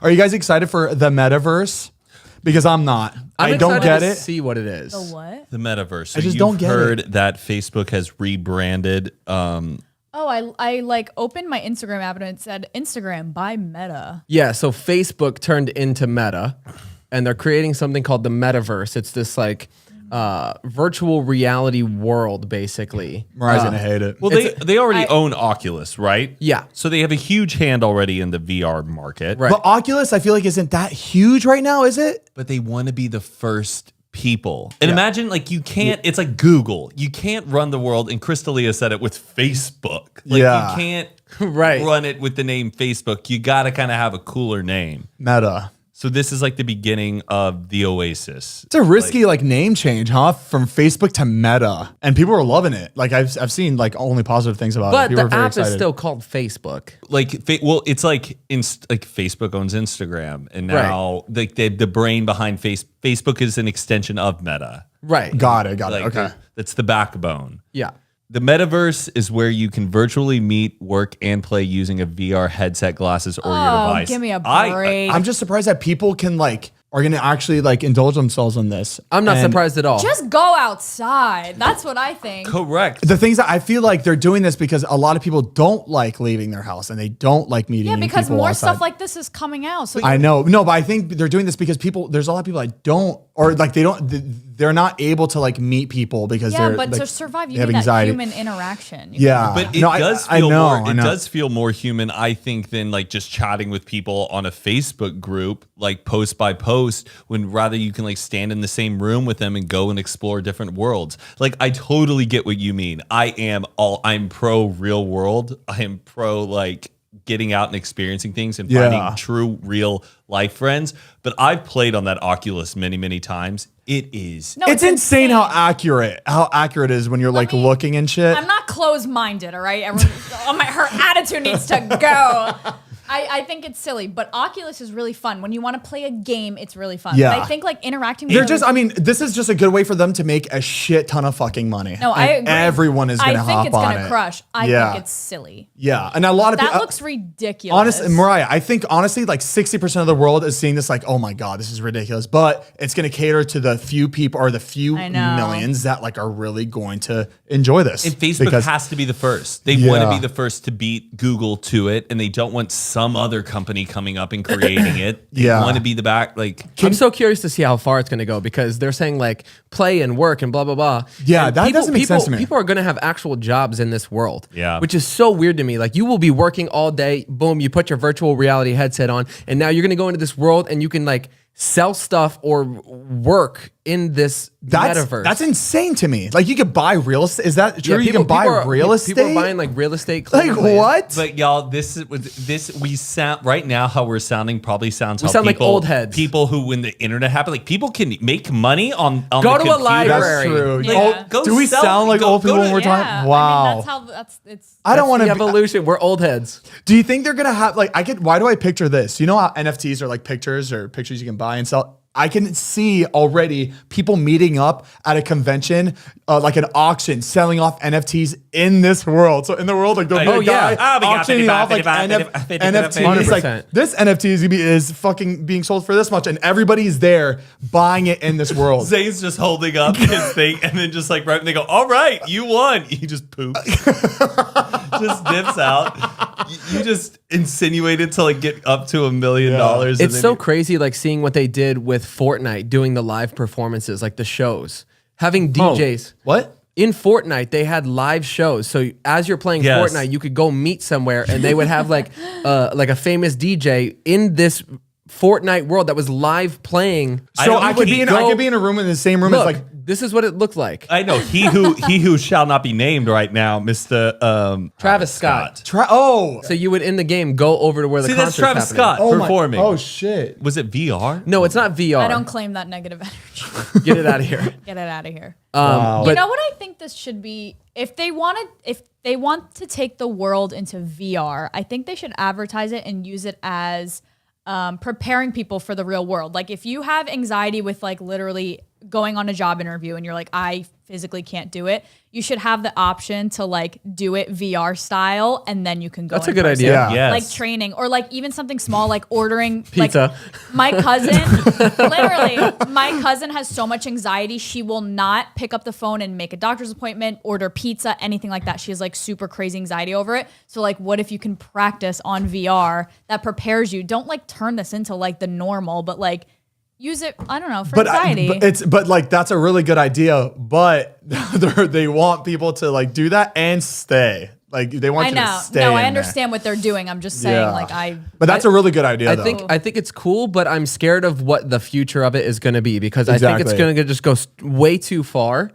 Are you guys excited for the Metaverse? Because I'm not. I'm I don't get to it. see what it is. The what? The Metaverse. So I just you've don't get heard it. that Facebook has rebranded. Oh, I like opened my Instagram app and it said Instagram by Meta. Yeah, so Facebook turned into Meta, and they're creating something called the Metaverse. It's this like virtual reality world, basically. Mariah's gonna hate it. Well, they already own Oculus, right? Yeah. So they have a huge hand already in the VR market. Right. But Oculus, I feel like isn't that huge right now, is it? But they want to be the first people. And imagine like you can't, it's like Google. You can't run the world, and Crystalia said it with Facebook. Like Yeah. you can't Right. run it with the name Facebook. You got to kind of have a cooler name. Meta. So this is like the beginning of the Oasis. It's a risky like name change, huh? From Facebook to Meta, and people are loving it. Like I've seen like only positive things about it. But People the are very app excited. is still called Facebook. Like, well, it's like like Facebook owns Instagram, and now like the brain behind Facebook is an extension of Meta. Right. Got it. Like, Okay. that's the backbone. Yeah. The Metaverse is where you can virtually meet, work, and play using a VR headset, glasses, or your device. Give me a break. I'm just surprised that people are gonna actually like indulge themselves in this. I'm not And surprised at all. Just go outside. That's what I think. Correct. The things that I feel like they're doing this because a lot of people don't like leaving their house and they don't like meeting Yeah, new because people more outside. stuff like this is coming out. So I know. No, but I think they're doing this because there's a lot of people that don't, or like they're not able to like meet people because yeah, they're but like, to survive, they you have need that anxiety. human interaction. Yeah. But it No, does I feel know, more. I It know. does feel more human, I think, than like just chatting with people on a Facebook group, like post by post. When rather you can like stand in the same room with them and go and explore different worlds. Like I totally get what you mean. I'm pro real world. I am pro like getting out and experiencing things and finding true real life friends. But I've played on that Oculus many, many times. It is. No, it's insane how accurate it is when you're like looking and shit. I'm not closed-minded, all right? Her attitude needs to go. I think it's silly, but Oculus is really fun. When you want to play a game, it's really fun. Yeah. But I think like interacting with They're just, I mean, this is just a good way for them to make a shit ton of fucking money. No, I And agree. everyone is going to I think hop it's on gonna it. crush. I think it's silly. Yeah. And a lot of That people. looks ridiculous. Honestly, Mariah, I think honestly, like 60% of the world is seeing this like, oh my God, this is ridiculous. But it's going to cater to the few people or the few I know. millions that like are really going to enjoy this. And Facebook has to be the first. They want to be the first to beat Google to it, and they don't want some other company coming up and creating it. They want to be the back. Like, I'm so curious to see how far it's going to go because they're saying like play and work and blah blah blah. Yeah, And that doesn't make sense to me. People are going to have actual jobs in this world. Yeah. Which is so weird to me. Like you will be working all day. Boom, you put your virtual reality headset on, and now you're going to go into this world and you can like sell stuff or work in this metaverse. That's insane to me. Like you could buy real estate. Is that true? Yeah, You can buy real estate. People are buying like real estate. Like what? but y'all, we sound right now how we're sounding probably sounds. We how sound like people, old heads. People who, when the internet happened, like people can make money on Go the to a computer. library. That's true. Yeah. Go Do we sell- sound like go- old go people to- when we're Yeah, talking? Wow. I mean, it's. I don't want The to. evolution. We're old heads. Do you think they're gonna have like why do I picture this? You know how NFTs are like pictures or pictures you can buy and sell? I can see already people meeting up at a convention, like an auction, selling off NFTs in this world. So in the world, like there'll be Oh, a guy yeah. Oh, we got auctioning off like 55, NFTs. It's like 100%. this NFT is fucking being sold for this much, and everybody's there buying it in this world. Zane's just holding up his thing, and then just like right when they go, all right, you won. He just poops, just dips out. You just insinuated to like get up to $1 million. and It's then so you- crazy, like seeing what they did with Fortnite doing the live performances, like the shows, having DJs. What? In Fortnite, they had live shows. So as you're playing Yes. Fortnite, you could go meet somewhere, and they would have like a famous DJ in this Fortnite world that was live playing. So I could he be in go- I could be in a room in the same room as Look, like this is what it looked like. I know he who shall not be named right now, Mr. Travis Scott. oh So you would in the game go over to where the See, that's concert's Travis happening. Scott my- performing. oh shit. Was it VR? No, it's not VR. I don't claim that negative energy. Get it out of here. Get it out of here. Wow. You know what I think this should be? If they want to take the world into VR, I think they should advertise it and use it as preparing people for the real world. Like if you have anxiety with like literally going on a job interview and you're like, I physically can't do it, you should have the option to like do it VR style, and then you can go. That's in a good person. idea. Yeah. Yes. Like training, or like even something small, like ordering Pizza. Like, my cousin, literally, my cousin has so much anxiety. She will not pick up the phone and make a doctor's appointment, order pizza, anything like that. She has like super crazy anxiety over it. So like, what if you can practice on VR that prepares you? Don't like turn this into like the normal, but like use it, I don't know, for anxiety. But like that's a really good idea. But they want people to like do that and stay. Like they want I you know. to stay. No, I in understand what they're doing. I'm just saying, Yeah. like But that's a really good idea. I though. think it's cool, but I'm scared of what the future of it is going to be because I think it's Exactly. going to just go way too far.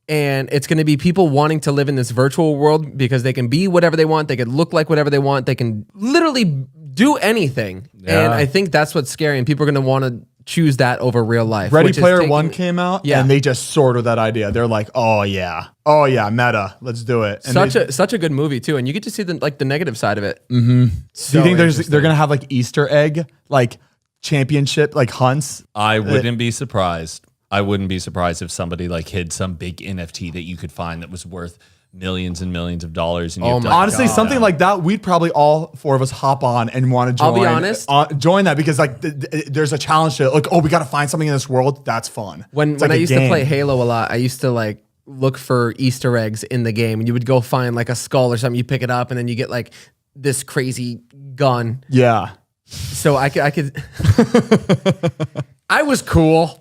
And it's going to be people wanting to live in this virtual world because they can be whatever they want. They can look like whatever they want. They can literally do anything. Yeah. And I think that's what's scary. And people are going to want to choose that over real life. Ready which is Player taking- One came out, Yeah. and they just soared with that idea. They're like, oh yeah, meta, let's do it. And Such a good movie too, and you get to see the negative side of it. do you think they're gonna have like Easter egg like championship like hunts? I wouldn't be surprised. I wouldn't be surprised if somebody like hid some big NFT that you could find that was worth millions and millions of dollars. And you have to, Honestly, something like that, we'd probably all four of us hop on and want to join. I'll be honest. Join that because like there's a challenge to like, oh, we got to find something in this world. That's fun. When It's like I a used to game. play Halo a lot, I used to like look for Easter eggs in the game, and you would go find like a skull or something. You pick it up, and then you get like this crazy gun. Yeah. So I could. I was cool.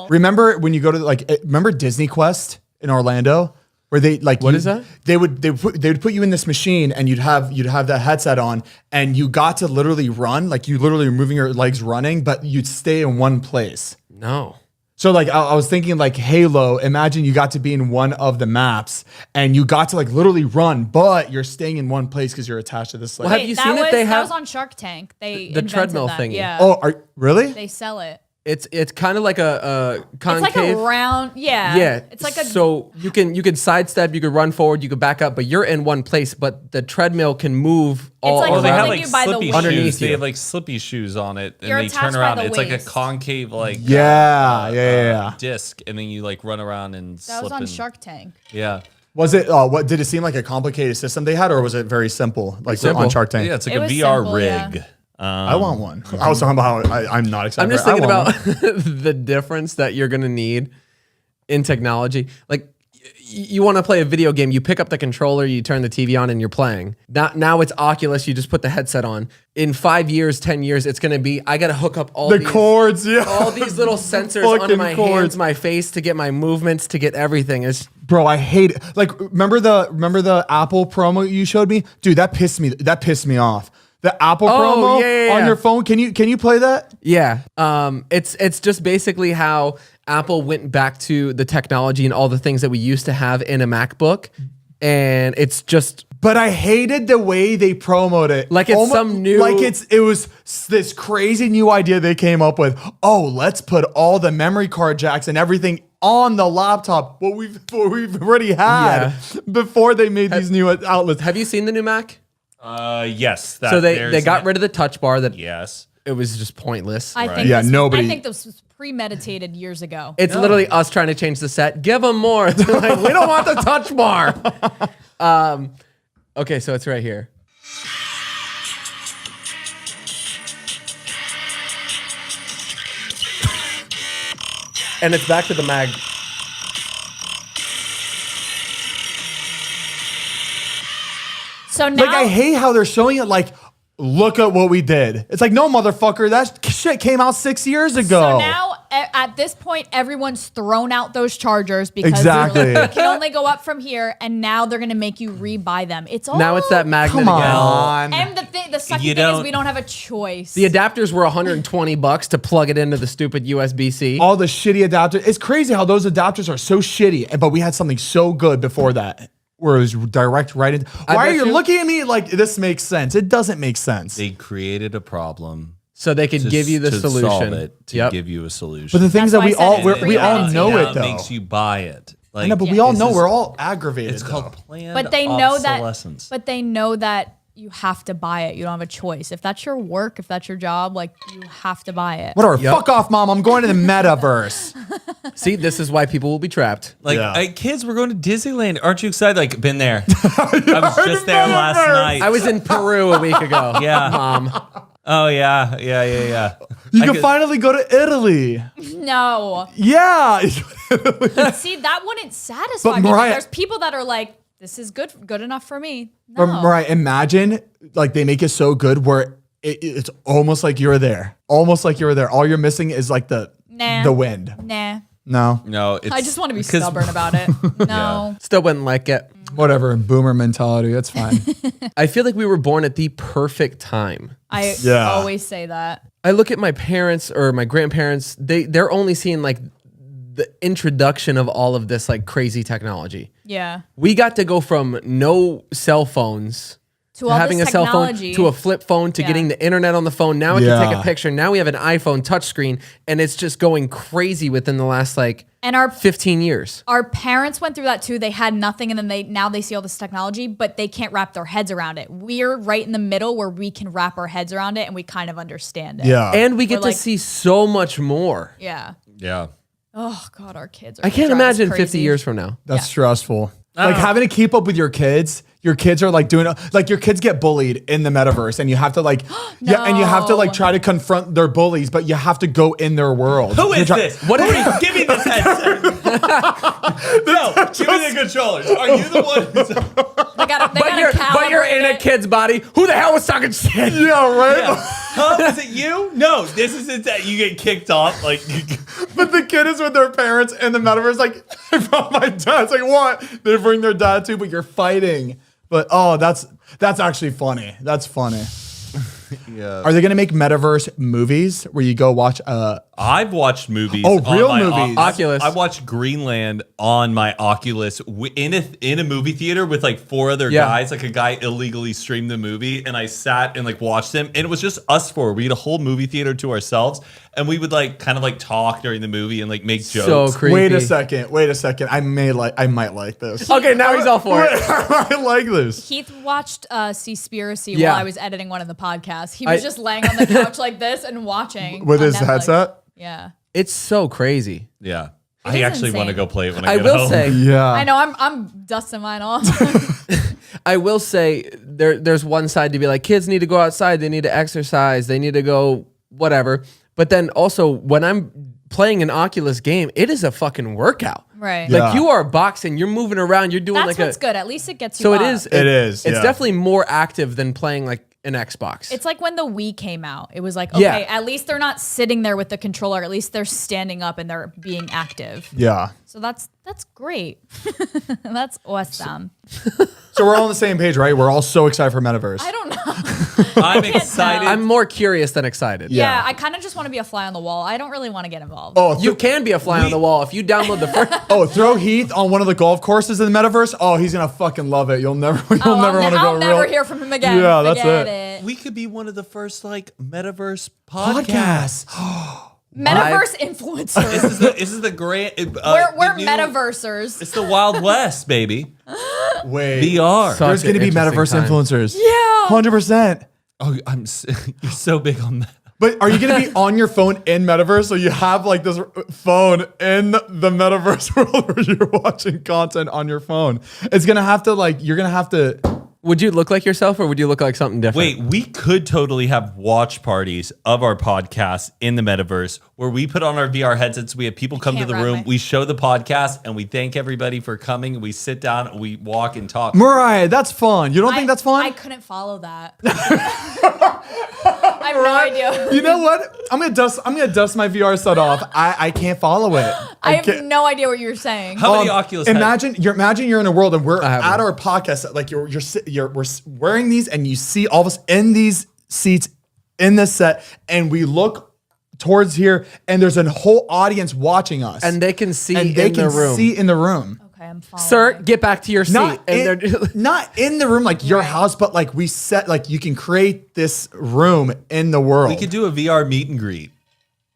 Remember when you go to like remember Disney Quest in Orlando where they like What is that? They would put you in this machine and you'd have that headset on and you got to literally run, like you literally were moving your legs running, but you'd stay in one place. No. So like I was thinking like Halo, imagine you got to be in one of the maps and you got to like literally run, but you're staying in one place because you're attached to this like Well, have you seen it? They that have was on Shark Tank. They the invented treadmill that. thingy. Yeah. Oh, really? They sell it. It's kind of like a It's concave. like a round, yeah. Yeah, It's like a so you can sidestep, you can run forward, you can back up, but you're in one place. But the treadmill can move all like around. they have holding like you by the slippy wings. shoes. Underneath They you. have like slippy shoes on it, and You're they attached turn by around. the It's like a waist. concave like Yeah. disc, and then you like run around and that slip was on in. Shark Tank. Yeah. Was it what did it seem like a complicated system they had or was it very simple like Simple. on Shark Tank? Yeah, it's like It a was VR simple, rig. yeah. I want one. I was talking about how I'm not excited. I'm just for it. thinking I want about one. the difference that you're gonna need in technology. Like you want to play a video game, you pick up the controller, you turn the TV on, and you're playing. Now it's Oculus. You just put the headset on. In 5 years, 10 years, it's gonna be I gotta hook up all the these, cords, yeah. all these little sensors Fucking onto my cords. hands, my face to get my movements, to get everything. It's Bro, I hate it. Like remember the Apple promo you showed me? Dude, that pissed me off. The Apple promo yeah. on your phone. Can you play that? Yeah. It's just basically how Apple went back to the technology and all the things that we used to have in a MacBook. And it's just But I hated the way they promoted it. Like it's some new- Like it was this crazy new idea they came up with. Oh, let's put all the memory card jacks and everything on the laptop. What we've already had before they made these new outlets. have you seen the new Mac? Yes. That, So they got rid of the touch bar that Yes. it was just pointless. I think Yeah, this, nobody- I think this was premeditated years ago. It's literally us trying to change the set. Give them more. They're like, we don't want the touch bar. Okay, so it's right here. And it's back to the mag. So now Like I hate how they're showing it like, look at what we did. It's like, no, motherfucker, that shit came out 6 years ago. So now, at this point, everyone's thrown out those chargers because Exactly. they can only go up from here, and now they're gonna make you rebuy them. It's all Now it's that magnet Come again. on. And the sucky You thing is don't- we don't have a choice. The adapters were $120 to plug it into the stupid USB-C. All the shitty adapters. It's crazy how those adapters are so shitty, but we had something so good before that. Where it was direct right in. Why are bet you you- looking at me like this makes sense? It doesn't make sense. They created a problem So they could to- give you the to solution. solve it, to Yep. give you a solution. But the things That's that we why I all said it's we all premeditated. know Now it though. makes you buy it. Like, I know, but we all this know is- we're all aggravated. It's though. called planned but they know that. obsolescence. But they know that you have to buy it. You don't have a choice. If that's your work, if that's your job, like you have to buy it. Whatever. Fuck off, mom. I'm going to the metaverse. See, this is why people will be trapped. Like, Yeah. hey, kids, we're going to Disneyland. Aren't you excited? Like, been there. I was just there last night. I was in Peru a week ago. Yeah. Mom. Oh, yeah. Yeah. You I can could- finally go to Italy. No. Yeah. See, that wouldn't satisfy me. Mariah- There's people that are like, this is good enough for me. Or, No. Mariah, imagine like they make it so good where it's almost like you're there. Almost like you're there. All you're missing is like the wind. Nah. No. No, it's I just want to be 'cause- stubborn about it. No. Still wouldn't like it. Whatever. Boomer mentality. It's fine. I feel like we were born at the perfect time. I Yeah. always say that. I look at my parents or my grandparents, they're only seeing like the introduction of all of this like crazy technology. Yeah. We got to go from no cell phones To all having this a cell phone technology. to a flip phone to Yeah. getting the internet on the phone. Now I can take Yeah. a picture. Now we have an iPhone touchscreen and it's just going crazy within the last like And our 15 years. our parents went through that too. They had nothing, and then they see all this technology, but they can't wrap their heads around it. We're right in the middle where we can wrap our heads around it, and we kind of understand it. Yeah. And we get We're to like- see so much more. Yeah. Yeah. Oh God, our kids are. I can't gonna drive us imagine 50 crazy. years from now. That's Yeah. stressful. Like having to keep up with your kids. Your kids are like doing like your kids get bullied in the metaverse, and you have to like and you have to like No. try to confront their bullies, but you have to go in their world. Who You're is try- this? What are you? Give me this headset. No, give me the controllers. Are you the one? They gotta But you're in a calibrate it. kid's body. Who the hell was talking shit? Yeah, right. Yeah. Huh? Is it you? No, this is it that you get kicked off. Like, But the kid is with their parents in the metaverse. Like, I brought my dad. It's like, what? They bring their dad too, but you're fighting. But that's actually funny. That's funny. yeah. Are they gonna make metaverse movies where you go watch? I've watched movies. Oh, on real my movies? Oculus. I watched Greenland on my Oculus in a movie theater with like 4 other Yeah. guys. Like a guy illegally streamed the movie, and I sat and like watched him, and it was just us 4. We had a whole movie theater to ourselves, and we would like kind of like talk during the movie and like make So jokes. creepy. Wait a second. I might like this. Okay, now he's all for it. I like this. Heath watched Seaspiracy Yeah. while I was editing one of the podcasts. He was I- just laying on the couch like this and watching With on his Netflix. headset? Yeah. It's so crazy. Yeah, It I is actually want to insane. go play it when I I get will home. say, Yeah. I know. I'm dusting mine off. I will say there's one side to be like, kids need to go outside, they need to exercise, they need to go whatever. But then also when I'm playing an Oculus game, it is a fucking workout. Right. Yeah. Like you are boxing, you're moving around, you're doing That's like what's a good. At least it gets you so it up. is It is, It's yeah. definitely more active than playing like an Xbox. It's like when the Wii came out. It was like, okay, Yeah. at least they're not sitting there with the controller. At least they're standing up and they're being active. Yeah. So that's great. That's awesome. So we're all on the same page, right? We're all so excited for metaverse. I don't know. I'm excited. I'm more curious than excited. Yeah. Yeah, I kind of just want to be a fly on the wall. I don't really want to get involved. Oh, You can be a fly on the wall if you download the first. throw Heath on one of the golf courses in the metaverse. Oh, he's gonna fucking love it. You'll never want to go I'll never real hear from him again. Yeah, that's Forget it. we could be one of the first like metaverse podcasts. podcast. Metaverse influencers. This is the great. We're the new- metaversers. It's the Wild West, baby. Wait. VR. So- There's Such an gonna be metaverse interesting time. influencers. Yeah. 100%. Oh, you're so big on that. But are you gonna be on your phone in metaverse? So you have like this phone in the metaverse world where you're watching content on your phone. It's gonna have to like you're gonna have to. Would you look like yourself or would you look like something different? Wait, we could totally have watch parties of our podcast in the metaverse where we put on our VR headsets. We have people come to can't the wrap room. my- We show the podcast and we thank everybody for coming. And we sit down and we walk and talk. Mariah, that's fun. You don't think that's fun? I couldn't follow that. I have no idea. You know what? I'm gonna dust my VR set off. I can't follow it. I have can't- no idea what you're saying. How many Oculus? Imagine you're in a world and we're have at one. our podcast. Like we're wearing these and you see all of us in these seats in this set, and we look towards here and there's a whole audience watching us, and they can see and they in can the room. see in the room. Okay, I'm following. Sir, get back to your seat. Not And in, they're not in the room like your Right. house, but like we set like you can create this room in the world. We could do a VR meet and greet.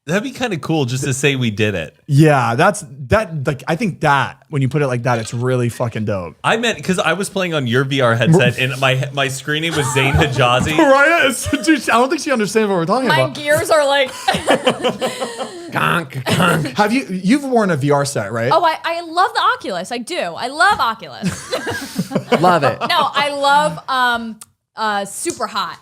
That'd be kind of cool just to say we did it. Yeah, like I think that when you put it like that, it's really fucking dope. I meant because I was playing on your VR headset and my screening was Zane Hijazi. Mariah, dude, I don't think she understands what we're talking My about. gears are like, Have you've worn a VR set, right? Oh, I love the Oculus. I do. I love Oculus. Love it. No, I love Super Hot.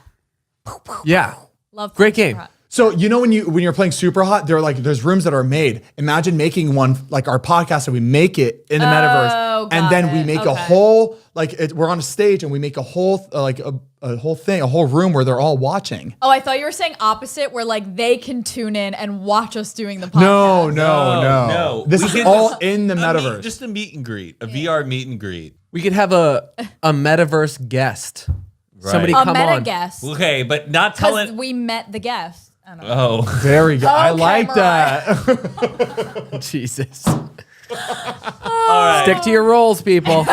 Yeah. Love Great Super game. Hot. So when you're playing Super Hot, there's rooms that are made. Imagine making one like our podcast, and we make it in the metaverse, and then we make a whole we're on a stage and we make a whole a whole thing, a whole room where they're all watching. Oh, I thought you were saying opposite, where like they can tune in and watch us doing the podcast. No. This is all in the metaverse. Just a meet and greet, a VR meet and greet. We could have a metaverse guest. Somebody A come meta on. guest. Okay, but not Because telling. we met the guest. I don't know. Oh, There we go. I Okay, like Mariah. that. Jesus. all right. Stick to your roles, people.